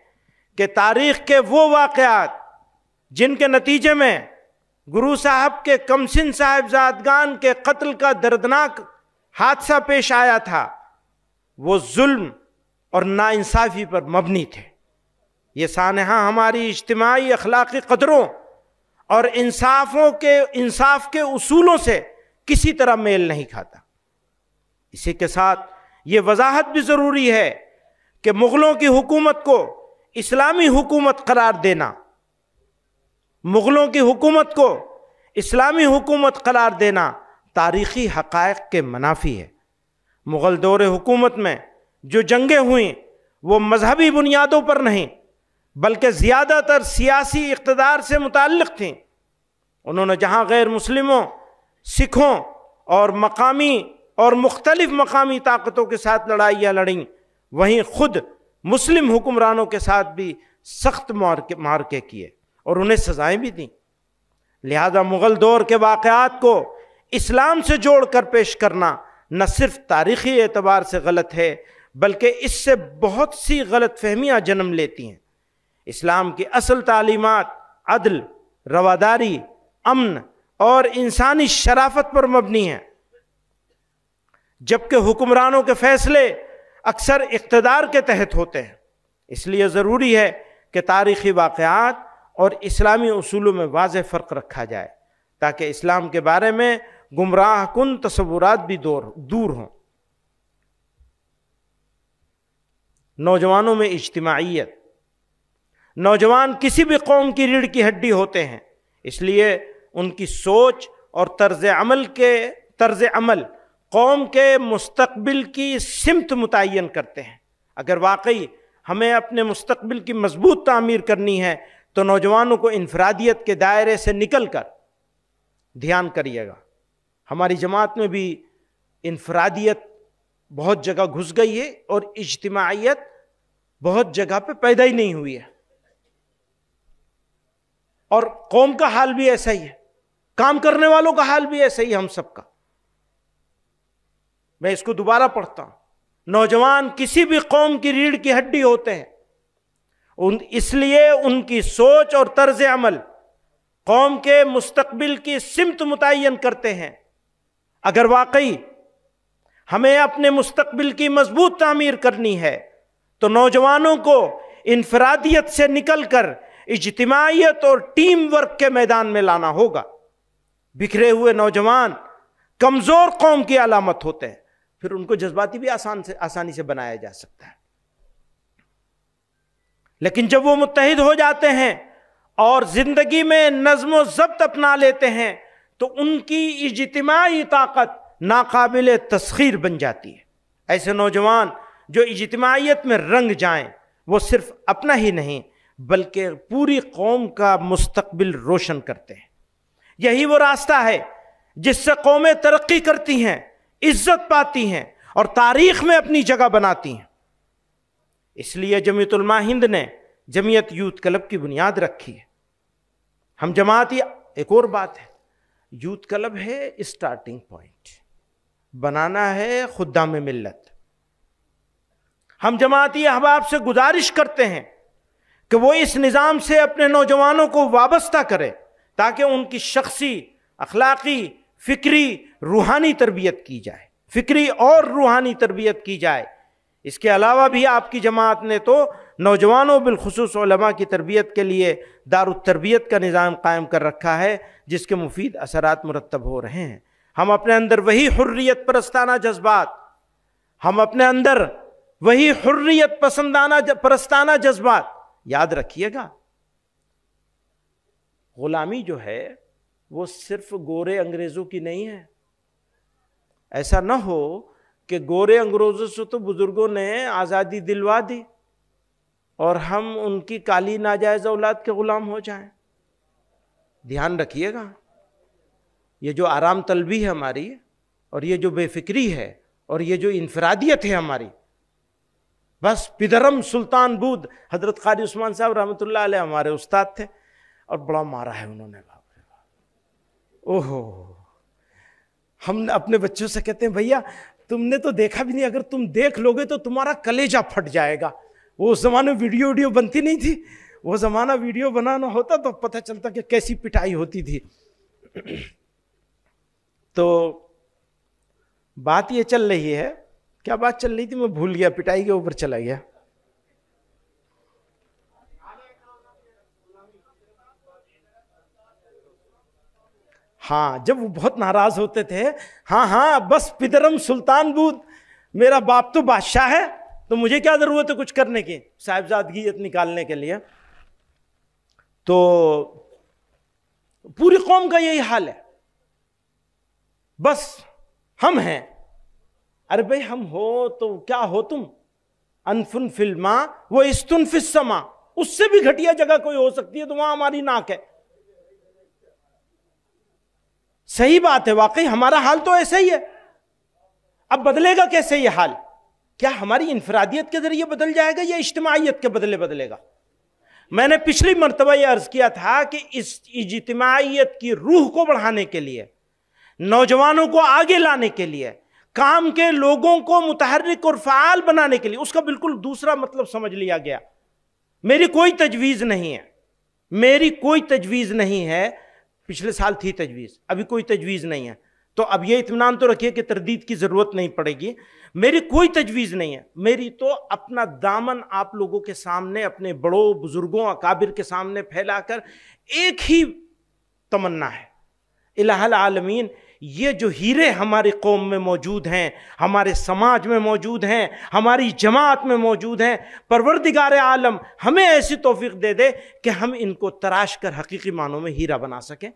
Speaker 1: کہ تاریخ کے وہ واقعات جن کے نتیجے میں گرو صاحب کے کمسن صاحبزادگان کے قتل کا دردناک حادثہ پیش آیا تھا، وہ ظلم اور ناانصافی پر مبنی تھے۔ یہ سانحہ ہماری اجتماعی اخلاقی قدروں اور انصاف کے اصولوں سے کسی طرح میل نہیں کھاتا۔ اسی کے ساتھ یہ وضاحت بھی ضروری ہے کہ مغلوں کی حکومت کو اسلامی حکومت قرار دینا، مغلوں کی حکومت کو اسلامی حکومت قرار دینا تاریخی حقائق کے منافی ہے۔ مغل دور حکومت میں جو جنگیں ہوئیں وہ مذہبی بنیادوں پر نہیں بلکہ زیادہ تر سیاسی اقتدار سے متعلق تھیں۔ انہوں نے جہاں غیر مسلموں، سکھوں اور مختلف مقامی طاقتوں کے ساتھ لڑائیاں لڑیں، وہیں خود مسلم حکمرانوں کے ساتھ بھی سخت معرکے کیے اور انہیں سزائیں بھی دیں۔ لہذا مغل دور کے واقعات کو اسلام سے جوڑ کر پیش کرنا نہ صرف تاریخی اعتبار سے غلط ہے بلکہ اس سے بہت سی غلط فہمیاں جنم لیتی ہیں۔ اسلام کی اصل تعلیمات عدل، رواداری، امن اور انسانی شرافت پر مبنی ہیں، جبکہ حکمرانوں کے فیصلے اکثر اقتدار کے تحت ہوتے ہیں. اس لیے ضروری ہے کہ تاریخی واقعات اور اسلامی اصولوں میں واضح فرق رکھا جائے تاکہ اسلام کے بارے میں گمراہ کن تصورات بھی دور ہوں. نوجوانوں میں اجتماعیت. نوجوان کسی بھی قوم کی ریڑھ کی ہڈی ہوتے ہیں، اس لیے ان کی سوچ اور طرز عمل قوم کے مستقبل کی سمت متعین کرتے ہیں. اگر واقعی ہمیں اپنے مستقبل کی مضبوط تعمیر کرنی ہے تو نوجوانوں کو انفرادیت کے دائرے سے نکل کر دھیان کریے گا. ہماری جماعت میں بھی انفرادیت بہت جگہ گھس گئی ہے اور اجتماعیت بہت جگہ پہ پیدا ہی نہیں ہوئی ہے، اور قوم کا حال بھی ایسا ہی ہے، کام کرنے والوں کا حال بھی ایسا ہی ہے، ہم سب کا. میں اس کو دوبارہ پڑھتا ہوں. نوجوان کسی بھی قوم کی ریڑھ کی ہڈی ہوتے ہیں، اس لیے ان کی سوچ اور طرز عمل قوم کے مستقبل کی سمت متعین کرتے ہیں. اگر واقعی ہمیں اپنے مستقبل کی مضبوط تعمیر کرنی ہے تو نوجوانوں کو انفرادیت سے نکل کر اجتماعیت اور ٹیم ورک کے میدان میں لانا ہوگا. بکھرے ہوئے نوجوان کمزور قوم کی علامت ہوتے ہیں، پھر ان کو جذباتی بھی آسانی سے بنایا جا سکتا ہے. لیکن جب وہ متحد ہو جاتے ہیں اور زندگی میں نظم و ضبط اپنا لیتے ہیں تو ان کی اجتماعی طاقت ناقابل تسخیر بن جاتی ہے. ایسے نوجوان جو اجتماعیت میں رنگ جائیں وہ صرف اپنا ہی نہیں بلکہ پوری قوم کا مستقبل روشن کرتے ہیں. یہی وہ راستہ ہے جس سے قومیں ترقی کرتی ہیں، عزت پاتی ہیں اور تاریخ میں اپنی جگہ بناتی ہیں. اس لیے جمعیت علماء ہند نے جمعیت یوتھ کلب کی بنیاد رکھی ہے. ہم جماعتی، ایک اور بات ہے، یوتھ کلب ہے اسٹارٹنگ پوائنٹ، بنانا ہے خدام ملت. ہم جماعتی احباب سے گزارش کرتے ہیں کہ وہ اس نظام سے اپنے نوجوانوں کو وابستہ کرے تاکہ ان کی شخصی، اخلاقی، فکری، روحانی تربیت کی جائے، فکری اور روحانی تربیت کی جائے. اس کے علاوہ بھی آپ کی جماعت نے تو نوجوانوں بالخصوص علماء کی تربیت کے لیے دار التربیت کا نظام قائم کر رکھا ہے جس کے مفید اثرات مرتب ہو رہے ہیں. ہم اپنے اندر وہی حریت پرستانہ جذبات یاد رکھیے گا. غلامی جو ہے وہ صرف گورے انگریزوں کی نہیں ہے. ایسا نہ ہو کہ گورے انگریزوں سے تو بزرگوں نے آزادی دلوا دی اور ہم ان کی کالی ناجائز اولاد کے غلام ہو جائیں. دھیان رکھیے گا، یہ جو آرام طلبی ہے ہماری، اور یہ جو بے فکری ہے، اور یہ جو انفرادیت ہے ہماری، بس پدرم سلطان بود حضرت قاری عثمان صاحب رحمۃ اللہ علیہ ہمارے استاد تھے اور بڑا مارا ہے انہوں نے. اوہو، ہم اپنے بچوں سے کہتے ہیں بھیا تم نے تو دیکھا بھی نہیں، اگر تم دیکھ لوگے تو تمہارا کلیجہ پھٹ جائے گا. وہ اس زمانے ویڈیو بنتی نہیں تھی، وہ زمانہ ویڈیو بنانا ہوتا تو پتہ چلتا کہ کیسی پٹائی ہوتی تھی. تو بات یہ چل رہی ہے، کیا بات چل رہی تھی میں بھول گیا، پٹائی کے اوپر چلا گیا. ہاں، جب وہ بہت ناراض ہوتے تھے، ہاں بس پدرم سلطان بود، میرا باپ تو بادشاہ ہے تو مجھے کیا ضرورت ہے کچھ کرنے کی، صاحبزادگیت نکالنے کے لیے. تو پوری قوم کا یہی حال ہے، بس ہم ہیں. ارے بھائی ہم ہو تو کیا ہو تم، انفن فی الماء و استن فی السماء، اس سے بھی گھٹیا جگہ کوئی ہو سکتی ہے تو وہاں ہماری ناک ہے. صحیح بات ہے، واقعی ہمارا حال تو ایسا ہی ہے. اب بدلے گا کیسے یہ حال؟ کیا ہماری انفرادیت کے ذریعے بدل جائے گا یا اجتماعیت کے بدلے بدلے گا؟ میں نے پچھلی مرتبہ یہ عرض کیا تھا کہ اس اجتماعیت کی روح کو بڑھانے کے لیے، نوجوانوں کو آگے لانے کے لیے، کام کے لوگوں کو متحرک اور فعال بنانے کے لیے، اس کا بالکل دوسرا مطلب سمجھ لیا گیا. میری کوئی تجویز نہیں ہے، پچھلے سال تھی تجویز، ابھی کوئی تجویز نہیں ہے. تو اب یہ اطمینان تو رکھیے کہ تردید کی ضرورت نہیں پڑے گی. میری کوئی تجویز نہیں ہے، میری تو اپنا دامن آپ لوگوں کے سامنے، اپنے بڑوں بزرگوں اکابر کے سامنے پھیلا کر ایک ہی تمنا ہے، الہ العالمین یہ جو ہیرے ہماری قوم میں موجود ہیں، ہمارے سماج میں موجود ہیں، ہماری جماعت میں موجود ہیں، پروردگار عالم ہمیں ایسی توفیق دے دے کہ ہم ان کو تراش کر حقیقی معنوں میں ہیرا بنا سکیں.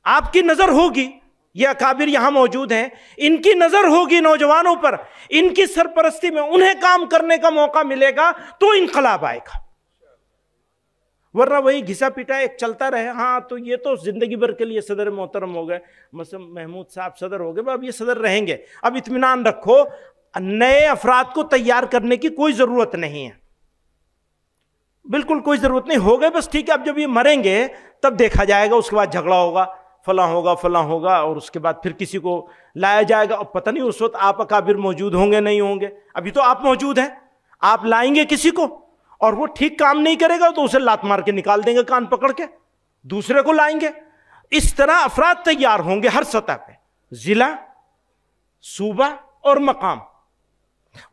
Speaker 1: آپ کی نظر ہوگی، یہ اکابر یہاں موجود ہیں، ان کی نظر ہوگی نوجوانوں پر، ان کی سرپرستی میں انہیں کام کرنے کا موقع ملے گا تو انقلاب آئے گا. ورنہ وہی گھسا پیٹا ایک چلتا رہے، ہاں تو یہ تو زندگی بھر کے لیے صدر محترم ہو گئے، مثلا محمود صاحب صدر ہو گئے، اب یہ صدر رہیں گے. اب اطمینان رکھو، نئے افراد کو تیار کرنے کی کوئی ضرورت نہیں ہے، بالکل کوئی ضرورت نہیں. ہو گئے بس ٹھیک ہے. اب جب یہ مریں گے تب دیکھا جائے گا، اس کے بعد جھگڑا ہوگا، فلاں ہوگا، اور اس کے بعد پھر کسی کو لایا جائے گا. اور پتہ نہیں اس وقت آپ اکابر موجود ہوں گے نہیں ہوں گے. ابھی تو آپ موجود ہیں، آپ لائیں گے کسی کو اور وہ ٹھیک کام نہیں کرے گا تو اسے لات مار کے نکال دیں گے کان پکڑ کے، دوسرے کو لائیں گے. اس طرح افراد تیار ہوں گے ہر سطح پہ، ضلع، صوبہ اور مقام.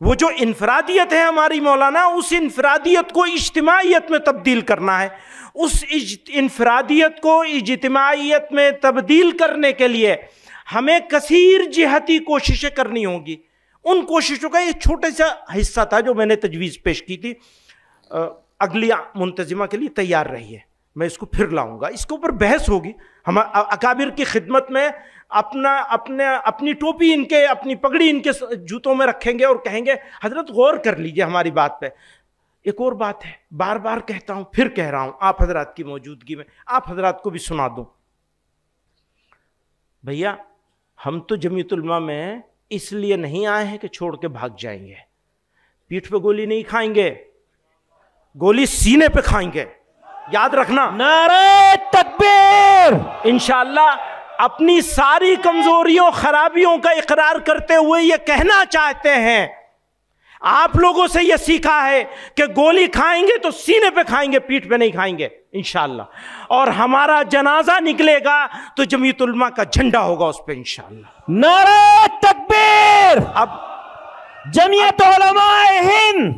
Speaker 1: وہ جو انفرادیت ہے ہماری مولانا، اس انفرادیت کو اجتماعیت میں تبدیل کرنا ہے. اس انفرادیت کو اجتماعیت میں تبدیل کرنے کے لیے ہمیں کثیر جہتی کوششیں کرنی ہوں گی. ان کوششوں کا یہ چھوٹا سا حصہ تھا جو میں نے تجویز پیش کی تھی. اگلی منتظمہ کے لیے تیار رہیے، میں اس کو پھر لاؤں گا، اس کے اوپر بحث ہوگی. ہم اکابر کی خدمت میں اپنی ٹوپی ان کے، اپنی پگڑی ان کے جوتوں میں رکھیں گے اور کہیں گے حضرت غور کر لیجئے ہماری بات پہ. ایک اور بات ہے، بار بار کہتا ہوں، پھر کہہ رہا ہوں آپ حضرات کی موجودگی میں، آپ حضرات کو بھی سنا دوں. بھیا ہم تو جمعیت علماء میں اس لیے نہیں آئے ہیں کہ چھوڑ کے بھاگ جائیں گے. پیٹھ پہ گولی نہیں کھائیں گے، گولی سینے پہ کھائیں گے، یاد رکھنا.
Speaker 2: نعرہ تکبیر.
Speaker 1: انشاءاللہ اپنی ساری کمزوریوں خرابیوں کا اقرار کرتے ہوئے یہ کہنا چاہتے ہیں، آپ لوگوں سے یہ سیکھا ہے کہ گولی کھائیں گے تو سینے پہ کھائیں گے، پیٹھ پہ نہیں کھائیں گے انشاءاللہ. اور ہمارا جنازہ نکلے گا تو جمعیت علماء کا جھنڈا ہوگا اس پہ انشاءاللہ.
Speaker 2: نعرہ تکبیر.
Speaker 1: اب
Speaker 2: جمعیت علماء ہند،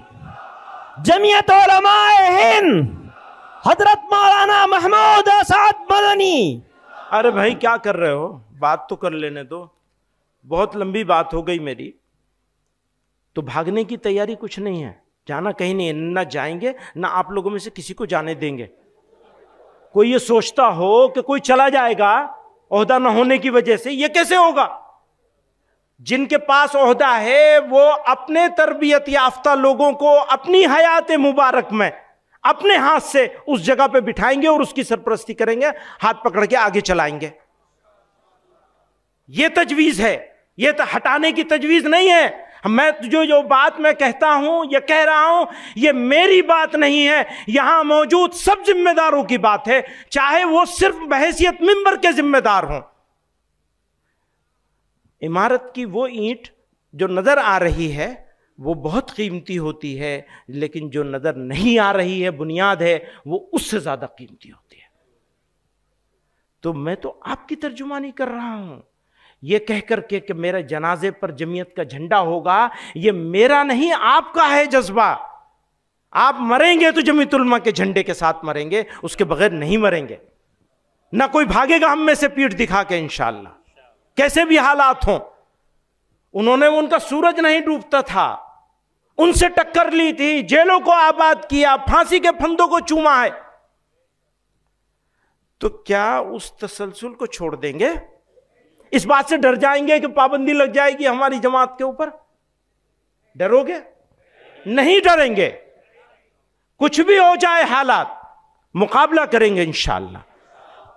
Speaker 2: جمعیت علماء ہند، حضرت مولانا محمود اسعد مدنی.
Speaker 1: ارے بھائی کیا کر رہے ہو، بات تو کر لینے دو، بہت لمبی بات ہو گئی میری. تو بھاگنے کی تیاری کچھ نہیں ہے، جانا کہیں نہیں ہے، نہ جائیں گے نہ آپ لوگوں میں سے کسی کو جانے دیں گے. کوئی یہ سوچتا ہو کہ کوئی چلا جائے گا عہدہ نہ ہونے کی وجہ سے، یہ کیسے ہوگا؟ جن کے پاس عہدہ ہے وہ اپنے تربیت یافتہ لوگوں کو اپنی حیات مبارک میں اپنے ہاتھ سے اس جگہ پہ بٹھائیں گے اور اس کی سرپرستی کریں گے، ہاتھ پکڑ کے آگے چلائیں گے. یہ تجویز ہے، یہ تو ہٹانے کی تجویز نہیں ہے. میں جو بات میں کہتا ہوں، یہ کہہ رہا ہوں، یہ میری بات نہیں ہے، یہاں موجود سب ذمہ داروں کی بات ہے، چاہے وہ صرف بحیثیت منبر کے ذمہ دار ہوں. عمارت کی وہ اینٹ جو نظر آ رہی ہے وہ بہت قیمتی ہوتی ہے، لیکن جو نظر نہیں آ رہی ہے بنیاد ہے وہ اس سے زیادہ قیمتی ہوتی ہے. تو میں تو آپ کی ترجمانی کر رہا ہوں. یہ کہہ کر کے کہ میرے جنازے پر جمعیت کا جھنڈا ہوگا، یہ میرا نہیں آپ کا ہے جذبہ. آپ مریں گے تو جمعیت علماء کے جھنڈے کے ساتھ مریں گے، اس کے بغیر نہیں مریں گے. نہ کوئی بھاگے گا ہم میں سے پیٹھ دکھا کے انشاءاللہ، کیسے بھی حالات ہوں. انہوں نے ان کا سورج نہیں ڈوبتا تھا، ان سے ٹکر لی تھی، جیلوں کو آباد کیا، پھانسی کے پھندوں کو چوما ہے. تو کیا اس تسلسل کو چھوڑ دیں گے؟ اس بات سے ڈر جائیں گے کہ پابندی لگ جائے گی ہماری جماعت کے اوپر؟ ڈرو گے؟ نہیں ڈریں گے. کچھ بھی ہو جائے حالات، مقابلہ کریں گے انشاءاللہ.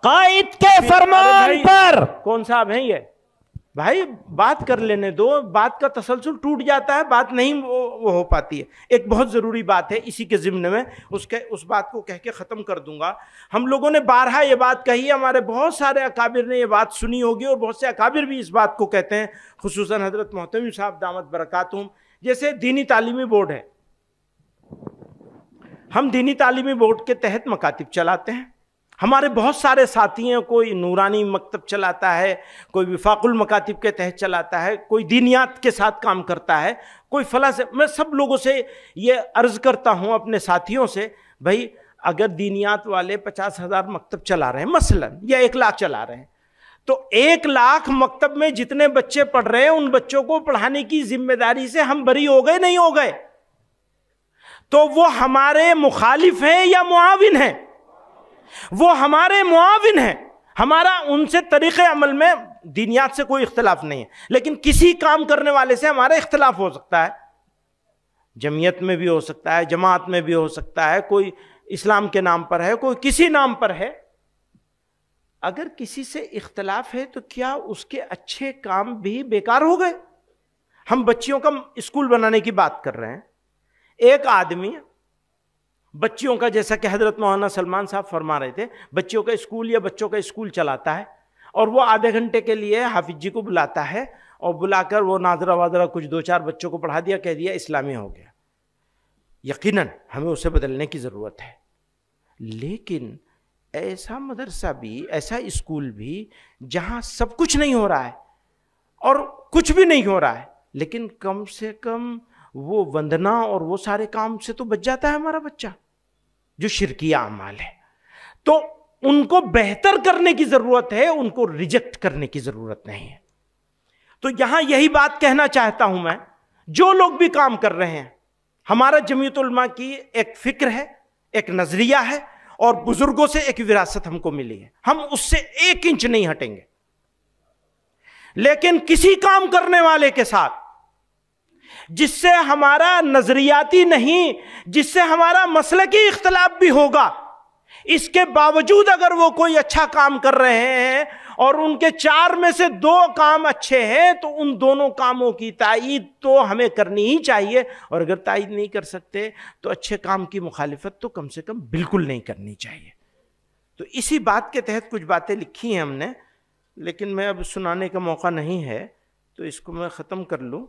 Speaker 2: قائد کے فرمان پر.
Speaker 1: کون صاحب ہیں یہ؟ بھائی بات کر لینے دو، بات کا تسلسل ٹوٹ جاتا ہے، بات نہیں وہ ہو پاتی ہے. ایک بہت ضروری بات ہے، اسی کے ضمن میں اس بات کو کہہ کے ختم کر دوں گا. ہم لوگوں نے بارہا یہ بات کہی ہے، ہمارے بہت سارے اکابر نے یہ بات سنی ہوگی، اور بہت سے اکابر بھی اس بات کو کہتے ہیں، خصوصاً حضرت محتمی صاحب دامت برکاتہم. جیسے دینی تعلیمی بورڈ ہے، ہم دینی تعلیمی بورڈ کے تحت مکاتب چلاتے ہیں، ہمارے بہت سارے ساتھی ہیں، کوئی نورانی مکتب چلاتا ہے، کوئی وفاق المکاتب کے تحت چلاتا ہے، کوئی دینیات کے ساتھ کام کرتا ہے، کوئی فلاں سے. میں سب لوگوں سے یہ عرض کرتا ہوں، اپنے ساتھیوں سے، بھائی اگر دینیات والے 50,000 مکتب چلا رہے ہیں مثلا، یا 1 لاکھ چلا رہے ہیں، تو 1 لاکھ مکتب میں جتنے بچے پڑھ رہے ہیں ان بچوں کو پڑھانے کی ذمہ داری سے ہم بری ہو گئے نہیں ہو گئے؟ تو وہ ہمارے مخالف ہیں یا معاون ہیں؟ وہ ہمارے معاون ہیں. ہمارا ان سے طریقے عمل میں دینیات سے کوئی اختلاف نہیں ہے، لیکن کسی کام کرنے والے سے ہمارا اختلاف ہو سکتا ہے. جمعیت میں بھی ہو سکتا ہے، جماعت میں بھی ہو سکتا ہے، کوئی اسلام کے نام پر ہے، کوئی کسی نام پر ہے. اگر کسی سے اختلاف ہے تو کیا اس کے اچھے کام بھی بیکار ہو گئے؟ ہم بچیوں کا اسکول بنانے کی بات کر رہے ہیں. ایک آدمی بچیوں کا، جیسا کہ حضرت مولانا سلمان صاحب فرما رہے تھے، بچیوں کا اسکول یا بچوں کا اسکول چلاتا ہے، اور وہ آدھے گھنٹے کے لیے حافظ جی کو بلاتا ہے، اور بلا کر وہ ناظرہ وادرہ کچھ 2-4 بچوں کو پڑھا دیا، کہہ دیا اسلامی ہو گیا. یقیناً ہمیں اسے بدلنے کی ضرورت ہے، لیکن ایسا مدرسہ بھی، ایسا اسکول بھی جہاں سب کچھ نہیں ہو رہا ہے اور کچھ بھی نہیں ہو رہا ہے، لیکن کم سے کم وہ وندنا اور وہ سارے کام سے تو بچ جاتا ہے ہمارا بچہ جو شرکیہ اعمال ہے. تو ان کو بہتر کرنے کی ضرورت ہے، ان کو ریجیکٹ کرنے کی ضرورت نہیں ہے. تو یہاں یہی بات کہنا چاہتا ہوں میں، جو لوگ بھی کام کر رہے ہیں، ہمارا جمعیت علماء کی ایک فکر ہے، ایک نظریہ ہے، اور بزرگوں سے ایک وراثت ہم کو ملی ہے، ہم اس سے 1 انچ نہیں ہٹیں گے. لیکن کسی کام کرنے والے کے ساتھ جس سے ہمارا نظریاتی نہیں، جس سے ہمارا مسلکی اختلاف بھی ہوگا، اس کے باوجود اگر وہ کوئی اچھا کام کر رہے ہیں اور ان کے 4 میں سے 2 کام اچھے ہیں، تو ان دونوں کاموں کی تائید تو ہمیں کرنی ہی چاہیے، اور اگر تائید نہیں کر سکتے تو اچھے کام کی مخالفت تو کم سے کم بالکل نہیں کرنی چاہیے. تو اسی بات کے تحت کچھ باتیں لکھی ہیں ہم نے، لیکن میں اب سنانے کا موقع نہیں ہے تو اس کو میں ختم کر لوں.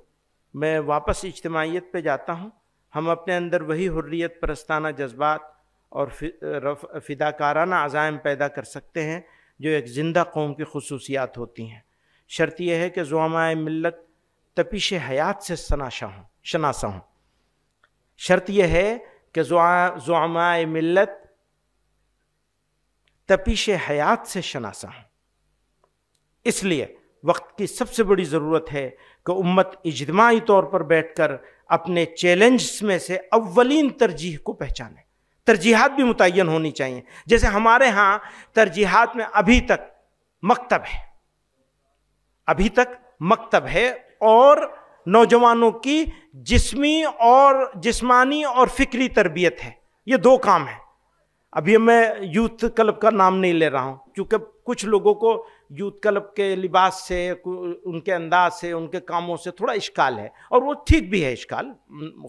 Speaker 1: میں واپس اجتماعیت پہ جاتا ہوں. ہم اپنے اندر وہی حریت پرستانہ جذبات اور فداکارانہ عزائم پیدا کر سکتے ہیں جو ایک زندہ قوم کی خصوصیات ہوتی ہیں. شرط یہ ہے کہ زعماء ملت تپش حیات سے شناسا ہوں. شرط یہ ہے کہ زعماء ملت تپش حیات سے شناسا ہوں. اس لیے وقت کی سب سے بڑی ضرورت ہے کہ امت اجتماعی طور پر بیٹھ کر اپنے چیلنجز میں سے اولین ترجیح کو پہچانے. ترجیحات بھی متعین ہونی چاہیے. جیسے ہمارے ہاں ترجیحات میں ابھی تک مکتب ہے اور نوجوانوں کی جسمانی اور فکری تربیت ہے. یہ 2 کام ہیں. ابھی میں یوتھ کلب کا نام نہیں لے رہا ہوں، کیونکہ کچھ لوگوں کو یوتھ کلب کے لباس سے، ان کے انداز سے، ان کے کاموں سے تھوڑا اشکال ہے، اور وہ ٹھیک بھی ہے، اشکال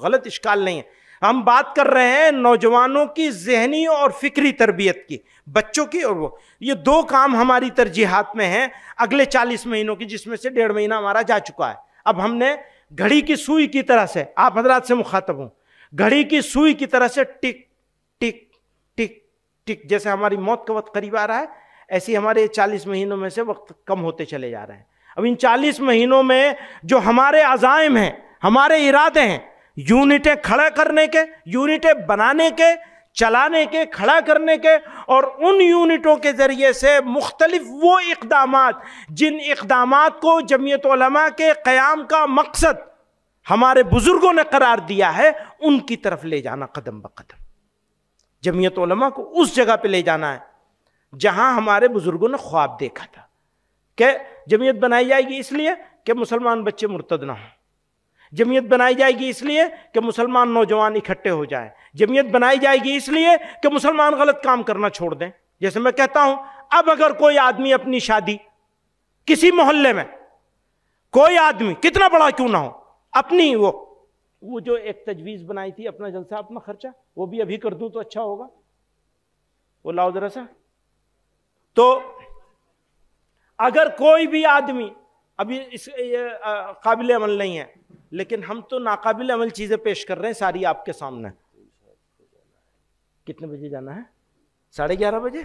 Speaker 1: غلط اشکال نہیں ہے. ہم بات کر رہے ہیں نوجوانوں کی ذہنی اور فکری تربیت کی، بچوں کی. اور وہ یہ 2 کام ہماری ترجیحات میں ہیں اگلے 40 مہینوں کی، جس میں سے 1.5 مہینہ ہمارا جا چکا ہے. اب ہم نے گھڑی کی سوئی کی طرح سے، آپ حضرات سے مخاطب ہوں، گھڑی کی سوئی کی طرح سے ٹک ٹک ٹک ٹک، جیسے ہماری موت کا وقت قریب آ رہا ہے، ایسی ہمارے 40 مہینوں میں سے وقت کم ہوتے چلے جا رہے ہیں. اب ان 40 مہینوں میں جو ہمارے عزائم ہیں، ہمارے ارادے ہیں، یونٹیں کھڑا کرنے کے، یونٹیں بنانے کے، چلانے کے، کھڑا کرنے کے، اور ان یونٹوں کے ذریعے سے مختلف وہ اقدامات جن اقدامات کو جمعیت علماء کے قیام کا مقصد ہمارے بزرگوں نے قرار دیا ہے، ان کی طرف لے جانا قدم بقدم. جمعیت علماء کو اس جگہ پہ لے جانا ہے جہاں ہمارے بزرگوں نے خواب دیکھا تھا کہ جمعیت بنائی جائے گی اس لیے کہ مسلمان بچے مرتد نہ ہوں، جمعیت بنائی جائے گی اس لیے کہ مسلمان نوجوان اکٹھے ہو جائیں، جمعیت بنائی جائے گی اس لیے کہ مسلمان غلط کام کرنا چھوڑ دیں. جیسے میں کہتا ہوں، اب اگر کوئی آدمی اپنی شادی کسی محلے میں، کوئی آدمی کتنا بڑا کیوں نہ ہو، اپنی وہ جو ایک تجویز بنائی تھی، اپنا جلسہ اپنا خرچہ، وہ بھی ابھی کر دوں تو اچھا ہوگا، وہ لاؤ ذرا سا. تو اگر کوئی بھی آدمی، ابھی اس قابل عمل نہیں ہے، لیکن ہم تو ناقابل عمل چیزیں پیش کر رہے ہیں ساری آپ کے سامنے. کتنے بجے جانا ہے؟ 11:30 بجے.